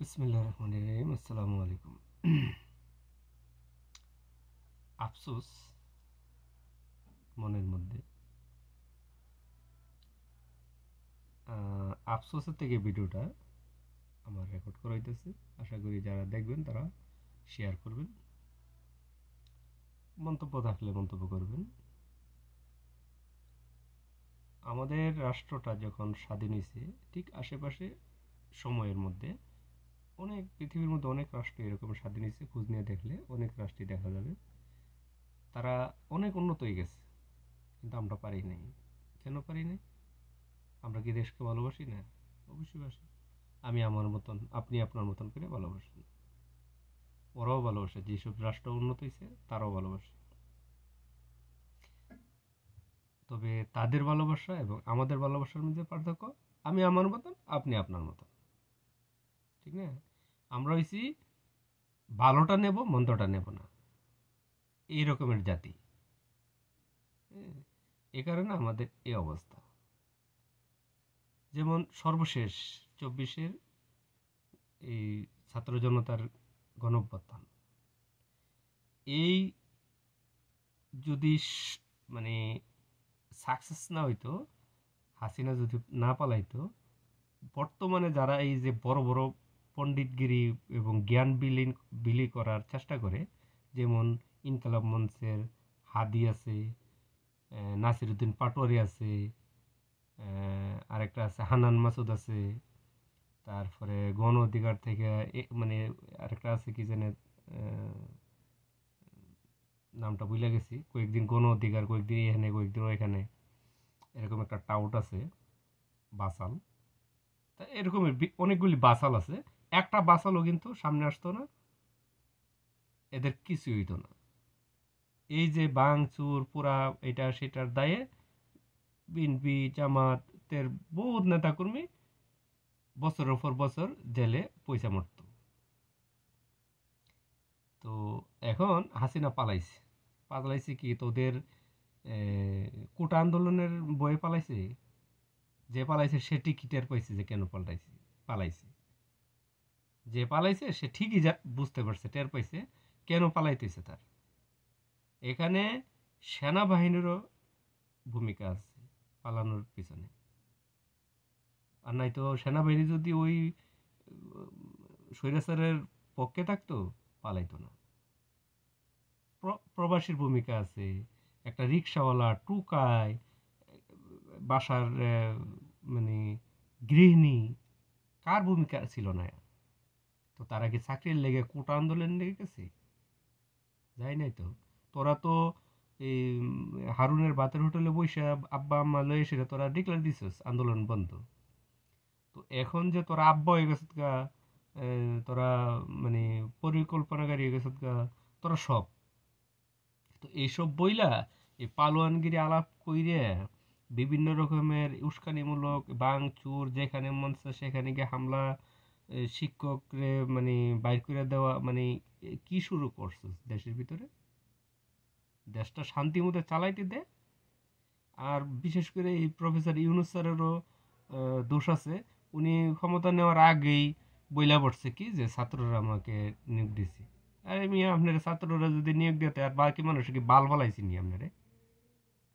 বিসমিল্লাহির রহমানির রহিম। আসসালামু আলাইকুম। আফসোস মনের মধ্যে, আফসোসের থেকে ভিডিওটা আমার রেকর্ড করা হইতেছে। আশা করি যারা দেখবেন তারা শেয়ার করবেন, মন্তব্য থাকলে মন্তব্য করবেন। আমাদের রাষ্ট্রটা যখন স্বাধীন হয়েছে ঠিক আশেপাশে সময়ের মধ্যে পৃথিবীর মধ্যে অনেক রাষ্ট্র এরকম স্বাধীন হয়েছে। খোঁজ নিয়ে দেখলে অনেক রাষ্ট্রই দেখা যাবে তারা অনেক উন্নত হয়ে গেছে, কিন্তু আমরা পারি নাই। কেন পারি নাই? আমরা কি দেশকে ভালোবাসি না? অবশ্যই বাসি। আমি আমার মতন, আপনি আপনার মতন করে ভালোবাসেন। ওরাও ভালোবাসে, যেসব রাষ্ট্র উন্নত হয়েছে তারাও ভালোবাসে। তবে তাদের ভালোবাসা এবং আমাদের ভালোবাসার মধ্যে পার্থক্য, আমি আমার মতন, আপনি আপনার মতন, ঠিক না? আমরা হইছি ভালোটা নেব, মন্দটা নেব না, এই রকমের জাতি। এ কারণে আমাদের এই অবস্থা। যেমন সর্বশেষ 24-এর এই ছাত্র জনতার গণঅভ্যুত্থান, এই যদি মানে সাকসেস না হইতো, হাসিনা যদি না পালাইতো, বর্তমানে যারা এই যে বড় বড় পণ্ডিতগিরি এবং জ্ঞান বিলি করার চেষ্টা করে, যেমন ইনকালাব মঞ্চের হাদি আছে, নাসিরুদ্দিন পাটোয়ারি আছে, আরেকটা আছে হানান মাসুদ আছে, তারপরে গণ অধিকার থেকে মানে আরেকটা আছে কি জানে, নামটা ভুলে গেছি। কয়েকদিন গণ অধিকার, কয়েকদিন এখানে, কয়েকদিন ওইখানে, এরকম একটা টাউট আছে বাসাল। তা এরকমের অনেকগুলি বাসাল আছে। একটা বাসালও কিন্তু সামনে আসতো না, এদের কিছু হইতো না। এই যে বাংচুর পুরা এটা সেটার দায়ে বিএনপি জামাতের বহুত নেতাকর্মী বছরের পর বছর জেলে পয়সা মরত। তো এখন হাসিনা পালাইছে কি তোদের কোটা আন্দোলনের বয়ে পালাইছে। যে পালাইছে সে টিকিটের পাইছে যে কেন পালাইছে। যে পালাইছে সে ঠিকই বুঝতে পারছে, টের পাইছে কেন পালাইতেছে তার। এখানে সেনাবাহিনীরও ভূমিকা আছে পালানোর পিছনে। আর নাই তো সেনাবাহিনী যদি ওই স্বৈরাচারের পক্ষে থাকতো, পালাইতো না। প্রবাসীর ভূমিকা আছে। একটা রিক্সাওয়ালা, টুকায়, বাসার মানে গৃহিণী, কার ভূমিকা ছিল না? তো তারা কি চাকরির লেগে কোটা আন্দোলন লেগে গেছে? যাই নাই তো। তোরা তো এই হারুনের ভাতের হোটেলে বসে আব্বা আম্মা লয়ে এসে তোরা ডিক্লার দিছিস আন্দোলন বন্ধ। তো এখন যে তোরা আব্বা হয়ে গেছত গা, তোরা মানে পরিকল্পনাকারী হয়ে গেছত গা, তোরা সব তো এইসব বইলা এই পালোয়ানগিরি আলাপ কইরে বিভিন্ন রকমের উস্কানিমূলক বাংচুর, যেখানে মন চায় সেখানে গিয়ে হামলা, শিক্ষকরে মানে বাইর করে দেওয়া, মানে কি শুরু করছিস দেশের ভিতরে? দেশটা শান্তি মতো চালাইতে দে। আর বিশেষ করে এই প্রফেসর ইউনূস স্যারেরও দোষ আছে। উনি ক্ষমতা নেওয়ার আগেই বইলা পড়ছে কি যে ছাত্ররা আমাকে নিয়োগ দিছে। আরে মিয়া, আপনার ছাত্ররা যদি নিয়োগ দিতে আর বাকি মানুষ কি বাল বালাইছি নি আপনারে?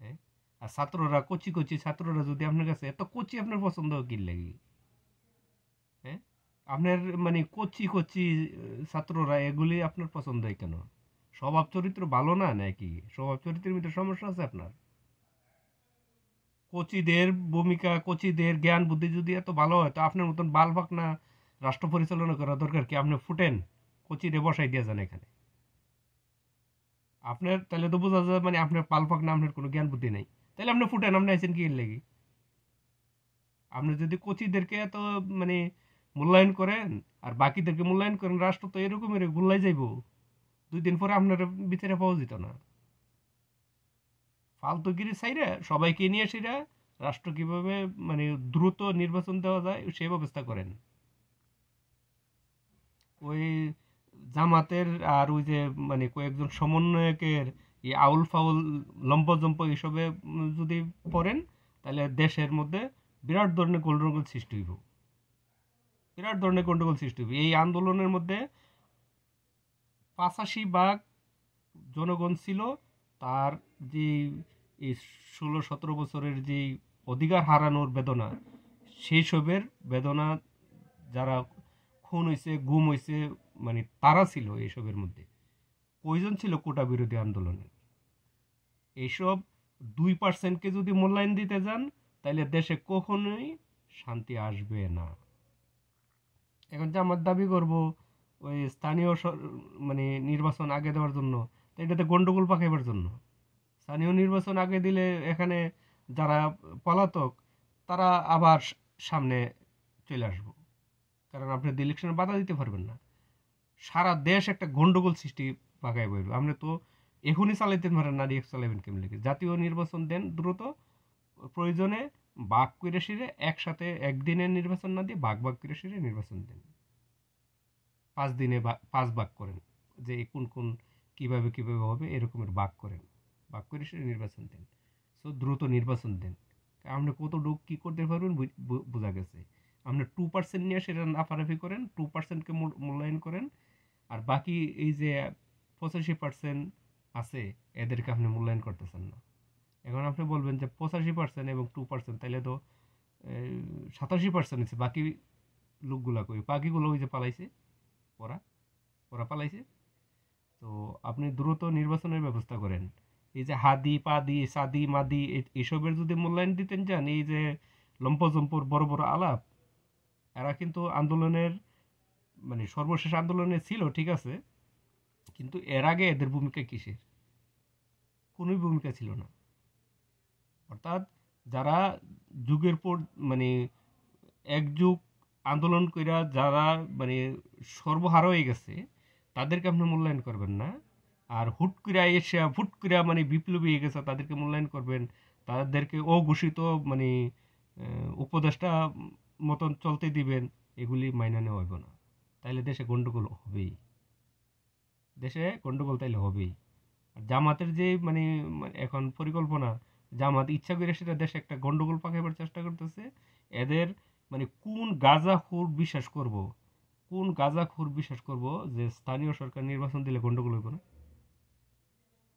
হ্যাঁ? আর ছাত্ররা কচি কচি ছাত্ররা যদি আপনার কাছে এত কচি, আপনার পছন্দ কি লাগি? হ্যাঁ, আপনার মানে কচি কচি ছাত্ররা এগুলি আপনার পছন্দ হয় কেন? স্বভাব চরিত্র ভালো না নাকি? স্বভাব চরিত্রের ভিতরে সমস্যা আছে আপনার? কোচিদের ভূমিকা, কোচিদের জ্ঞান বুদ্ধি যদি এত ভালো হয়, তো আপনার মতন বাল না রাষ্ট্র পরিচালনা করা দরকার কি? আপনি ফুটেন, কোচিরে বসাই দিয়ে যান এখানে। আপনার তাহলে তো বোঝা যায় মানে আপনার পাল না, আপনার কোনো জ্ঞান বুদ্ধি নেই। তাহলে আপনি ফুটেন, আপনি আছেন কি এর লেগে? আপনি যদি কোচিদেরকে এত মানে মূল্যায়ন করেন আর বাকিদেরকে মূল্যায়ন করেন, রাষ্ট্র তো এরকমের গুল্লাই যাইব। 2 দিন পরে আপনার বিচারে পাওয়া যেত না। ফালতুগিরি ছাইরা সবাইকে নিয়ে সেরা রাষ্ট্র কিভাবে মানে দ্রুত নির্বাচন দেওয়া যায় সেই ব্যবস্থা করেন। ওই জামাতের আর ওই যে মানে কয়েকজন সমন্বয়কের এই আউল ফাউল লম্পজম্প এসবে যদি পড়েন, তাহলে দেশের মধ্যে বিরাট ধরনের গোলযোগের সৃষ্টি হইব। বিরাট ধরনের গন্ডগোল সৃষ্টি হবে। এই আন্দোলনের মধ্যে 85% জনগণ ছিল, তার যে এই 16-17 বছরের যে অধিকার হারানোর বেদনা, সেই সবের বেদনা, যারা খুন হয়েছে, গুম হয়েছে, মানে তারা ছিল এইসবের মধ্যে। কয়জন ছিল কোটা বিরোধী আন্দোলনে? এইসব 2%কে যদি মূল্যায়ন দিতে যান, তাহলে দেশে কখনোই শান্তি আসবে না। এখন যে আমার দাবি করব ওই স্থানীয় মানে নির্বাচন আগে দেওয়ার জন্য, তো এটাতে গন্ডগোল পাকাইবার জন্য। স্থানীয় নির্বাচন আগে দিলে এখানে যারা পলাতক তারা আবার সামনে চলে আসবো, কারণ আপনি ইলেকশনে বাধা দিতে পারবেন না। সারা দেশ একটা গন্ডগোল সৃষ্টি পাকাই বইব। আপনি তো এখনই চালাইতে পারেন না, রিয়েক্ট চালাবেন কেমন? জাতীয় নির্বাচন দেন দ্রুত, প্রয়োজনে ভাগ করে সেরে একসাথে একদিনের নির্বাচন না দিয়ে ভাগ ভাগ করে সেরে নির্বাচন দেন। 5 দিনে 5 ভাগ করেন, যে কোন কোন কিভাবে কিভাবে হবে এরকমের ভাগ করেন, ভাগ করে সেরে নির্বাচন দেন। সো দ্রুত নির্বাচন দেন। আপনি কতটুকু কী করতে পারবেন বোঝা গেছে। আপনি 2% নিয়ে সেটা লাফালাফি করেন, 2%কে মূল্যায়ন করেন, আর বাকি এই যে 85% আছে এদেরকে আপনি মূল্যায়ন করতেছেন না। এখন আপনি বলবেন যে 85% এবং 2%, তাইলে তো 87% হচ্ছে। বাকি লোকগুলা কই? বাকিগুলো ওই যে পালাইছে, ওরা ওরা পালাইছে। তো আপনি দ্রুত নির্বাচনের ব্যবস্থা করেন। এই যে হাদি পাদি সাদি মাদি এসবের যদি মূল্যায়ন দিতেন যান, এই যে লম্পজম্পর বড় বড় আলাপ, এরা কিন্তু আন্দোলনের মানে সর্বশেষ আন্দোলনে ছিল, ঠিক আছে, কিন্তু এর আগে এদের ভূমিকা কিসের? কোনোই ভূমিকা ছিল না। অর্থাৎ যারা যুগের পর মানে এক যুগ আন্দোলন কইরা যারা মানে সর্বহারা হয়ে গেছে, তাদেরকে আপনি মূল্যায়ন করবেন না। আর হুট করে এসে ফুট করে মানে বিপ্লবী হয়ে গেছে তাদেরকে মূল্যায়ন করবেন, তাদেরকে অঘোষিত মানে উপদেষ্টা মতন চলতে দিবেন, এগুলি মাইনা নেওয়া হইব না। তাইলে দেশে গন্ডগোল হবেই, দেশে গন্ডগোল তাইলে হবেই। আর জামাতের যে মানে এখন পরিকল্পনা, জামাত ইচ্ছা করে সেটা দেশে একটা গন্ডগোল পাকাইবার চেষ্টা করতেছে। এদের মানে কোন গাঁজাখোর বিশ্বাস করব, কোন গাঁজাখোর বিশ্বাস করব যে স্থানীয় সরকার নির্বাচন দিলে গন্ডগোল হইব না?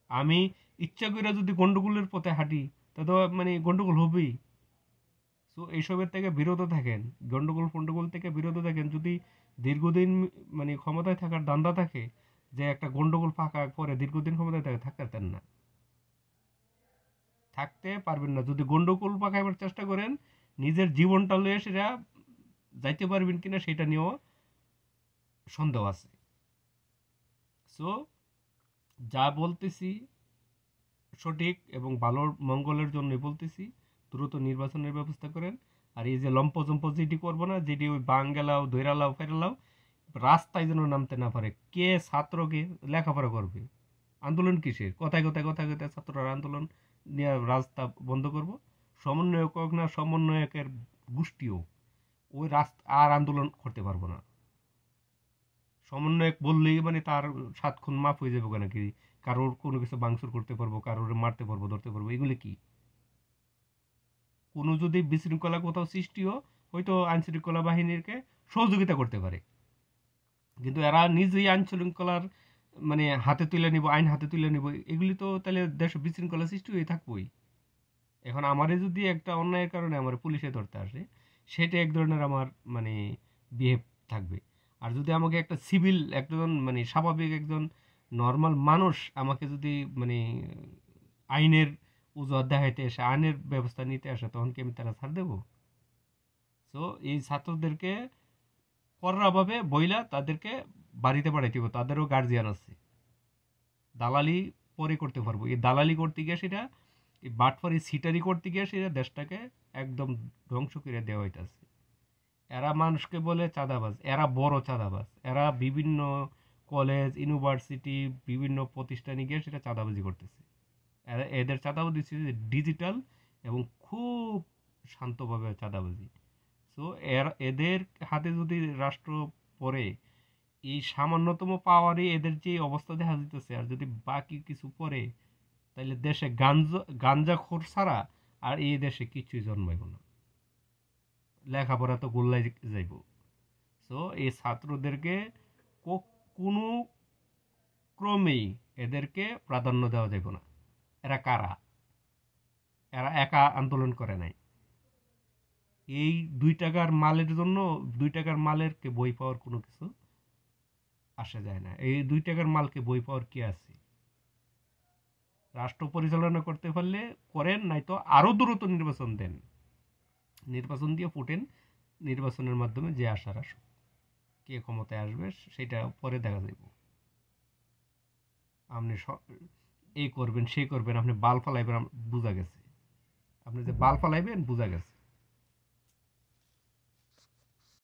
আমি ইচ্ছা করে যদি গন্ডগোলের পথে হাঁটি, তা তো মানে গন্ডগোল হবেই। সো এইসবের থেকে বিরত থাকেন, গন্ডগোল ফন্ডগোল থেকে বিরত থাকেন। যদি দীর্ঘদিন মানে ক্ষমতায় থাকার ধান্দা থাকে, যে একটা গন্ডগোল ফাঁকা পরে দীর্ঘদিন ক্ষমতায় থাকে, থাকতে পারতেন না, থাকতে পারবেন না। যদি গন্ডগোল পাকাইবার চেষ্টা করেন, নিজের জীবনটা লয়ে সেটা যাইতে পারবেন কিনা সেটা নিয়েও সন্দেহ আছে। সো যা বলতেছি সঠিক এবং ভালোর মঙ্গলের জন্য বলতেছি, দ্রুত নির্বাচনের ব্যবস্থা করেন। আর এই যে লম্পজম্প যেটি করবো না, যেটি ওই বাঙ্গালাও দৈরালাও ফেরালাও, রাস্তায় যেন নামতে না পারে। কে ছাত্রকে লেখাপড়া করবে? আন্দোলন কিসের? কথায় কথায় কথায় কথায় ছাত্ররা আন্দোলন নিয়ে রাস্তা বন্ধ করব। সমন্বয়ক হোক না সমন্বয়কের গোষ্ঠীও ওই রাস্তা আর আন্দোলন করতে পারবো না। সমন্বয়ক বললেই মানে তার 7 খুন মাফ হয়ে যাবে নাকি? কারোর কোনো কিছু ভাঙচুর করতে পারবো, কারোর মারতে পারবো, ধরতে পারবো, এগুলি কি? কোনো যদি বিশৃঙ্খলা কোথাও সৃষ্টিও হয়তো আইন শৃঙ্খলা বাহিনীকে সহযোগিতা করতে পারে, কিন্তু এরা নিজেই আইন শৃঙ্খলার মানে হাতে তুলে নিব, আইন হাতে তুলে নিব, এগুলি তো তাহলে দেশ বিশৃঙ্খলা সৃষ্টি হয়ে থাকবোই। এখন আমারে যদি একটা অন্যায়ের কারণে আমার পুলিশে ধরতে আসে, সেটা এক ধরনের আমার মানে বিহেভ থাকবে। আর যদি আমাকে একটা সিভিল একজন মানে স্বাভাবিক একজন নর্মাল মানুষ আমাকে যদি মানে আইনের উজর দেখাইতে আসে, আইনের ব্যবস্থা নিতে আসে, তখন কি আমি তারা ছাড় দেবো? সো এই ছাত্রদেরকে কররাভাবে বইলা তাদেরকে বাড়িতে পাঠাইতে হবে। তাদেরও গার্জিয়ান আছে, দালালি পরে করতে পারবো। এই দালালি করতে গিয়ে সেটা, এই বাটফারি সিটারি করতে গিয়ে সেটা দেশটাকে একদম ধ্বংস করে দেওয়া হইতেছে। এরা মানুষকে বলে চাঁদাবাজ, এরা বড় চাঁদাবাজ। এরা বিভিন্ন কলেজ ইউনিভার্সিটি বিভিন্ন প্রতিষ্ঠানে গিয়ে সেটা চাঁদাবাজি করতেছে। এদের চাঁদাবাজি ডিজিটাল এবং খুব শান্তভাবে চাঁদাবাজি। সো এদের হাতে যদি রাষ্ট্র পড়ে, এই সামান্যতম পাওয়ারে এদের যে অবস্থা দেখা যেতেছে, আর যদি বাকি কিছু পরে, তাহলে দেশে গাঞ্জাখোর ছাড়া আর এই দেশে কিছুই জন্মাইব না। লেখাপড়া তো গোল্লাই যাইব। সো এই ছাত্রদেরকে কোনো ক্রমেই এদেরকে প্রাধান্য দেওয়া যাবে না। এরা কারা? এরা একা আন্দোলন করে নাই। এই 2 টাকার মালের জন্য 2 টাকার মালেরকে বই পাওয়ার কোনো কিছু আসে যায় না। এই 2 টাকার মালকে বই পাওয়ার কি আছে? রাষ্ট্র পরিচালনা করতে পারলে করেন, নাই তো আরো দ্রুত নির্বাচন দেন, নির্বাচন দিয়ে ফুটেন, নির্বাচনের মাধ্যমে যে আসার আসুক, কে ক্ষমতায় আসবে সেটা পরে দেখা যাবে। আপনি এই করবেন সেই করবেন, আপনি বাল ফালাইবেন, বোঝা গেছে। আপনি যে বাল ফালাইবেন বোঝা গেছে।